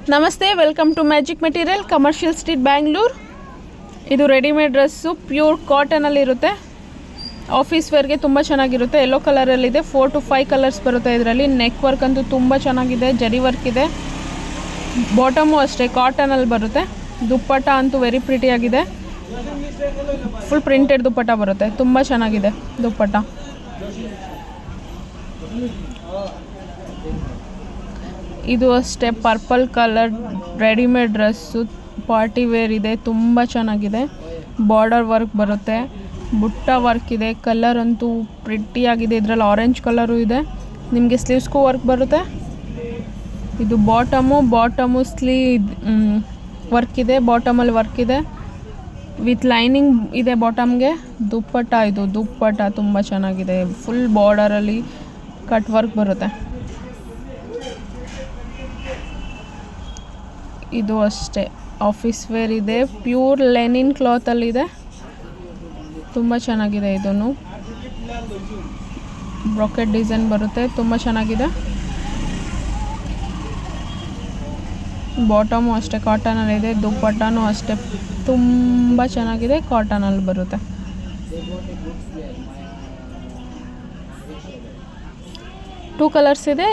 ನಮಸ್ತೆ, welcome to magic material, commercial street, Bangalore. ಇದು readymade dress, pure ಕಾಟನಲ್ಲಿರುತ್ತೆ. ಆಫೀಸ್ ವೇರ್ಗೆ ತುಂಬ ಚೆನ್ನಾಗಿರುತ್ತೆ. ಯೆಲ್ಲೋ ಕಲರಲ್ಲಿದೆ. 4 to 5 ಕಲರ್ಸ್ ಬರುತ್ತೆ ಇದರಲ್ಲಿ. ನೆಕ್ ವರ್ಕ್ ಅಂತೂ ತುಂಬ ಚೆನ್ನಾಗಿದೆ, ಜರಿ ವರ್ಕ್ ಇದೆ. ಬಾಟಮು ಅಷ್ಟೇ ಕಾಟನಲ್ಲಿ ಬರುತ್ತೆ. ದುಪ್ಪಟ್ಟ ಅಂತೂ ವೆರಿ ಪ್ರಿಟಿಯಾಗಿದೆ. ಫುಲ್ ಪ್ರಿಂಟೆಡ್ ದುಪ್ಪಟ್ಟ ಬರುತ್ತೆ, ತುಂಬ ಚೆನ್ನಾಗಿದೆ ದುಪ್ಪಟ್ಟ. ಇದು ಅಷ್ಟೇ purple colour readymade dress, party wear ಇದೆ, ತುಂಬ ಚೆನ್ನಾಗಿದೆ. ಬಾರ್ಡರ್ ವರ್ಕ್ ಬರುತ್ತೆ, ಬುಟ್ಟ ವರ್ಕ್ ಇದೆ. ಕಲರ್ ಅಂತೂ ಪ್ರಿಟ್ಟಿಯಾಗಿದೆ. ಇದರಲ್ಲಿ ಆರೆಂಜ್ ಕಲರು ಇದೆ. ನಿಮಗೆ ಸ್ಲೀವ್ಸ್ಗೂ ವರ್ಕ್ ಬರುತ್ತೆ. ಇದು ಬಾಟಮು ಸ್ಲೀವ್ ವರ್ಕ್ ಇದೆ, ಬಾಟಮಲ್ಲಿ ವರ್ಕ್ ಇದೆ ವಿತ್ ಲೈನಿಂಗ್ ಇದೆ ಬಾಟಮ್ಗೆ. ದುಪ್ಪಟ್ಟ, ಇದು ದುಪ್ಪಟ್ಟ ತುಂಬ ಚೆನ್ನಾಗಿದೆ. ಫುಲ್ ಬಾರ್ಡರಲ್ಲಿ ಕಟ್ ವರ್ಕ್ ಬರುತ್ತೆ. ಇದು ಅಷ್ಟೇ ಆಫೀಸ್ ವೇರ್ ಇದೆ, ಪ್ಯೂರ್ ಲೆನಿನ್ ಕ್ಲಾತಲ್ಲಿದೆ, ತುಂಬ ಚೆನ್ನಾಗಿದೆ. ಇದನ್ನು ಬ್ರೊಕೆಟ್ ಡಿಸೈನ್ ಬರುತ್ತೆ, ತುಂಬ ಚೆನ್ನಾಗಿದೆ. ಬಾಟಮು ಅಷ್ಟೇ ಕಾಟನಲ್ಲಿದೆ. ದುಪ್ಪಟ್ಟನೂ ಅಷ್ಟೇ ತುಂಬ ಚೆನ್ನಾಗಿದೆ, ಕಾಟನಲ್ಲಿ ಬರುತ್ತೆ. 2 ಕಲರ್ಸ್ ಇದೆ.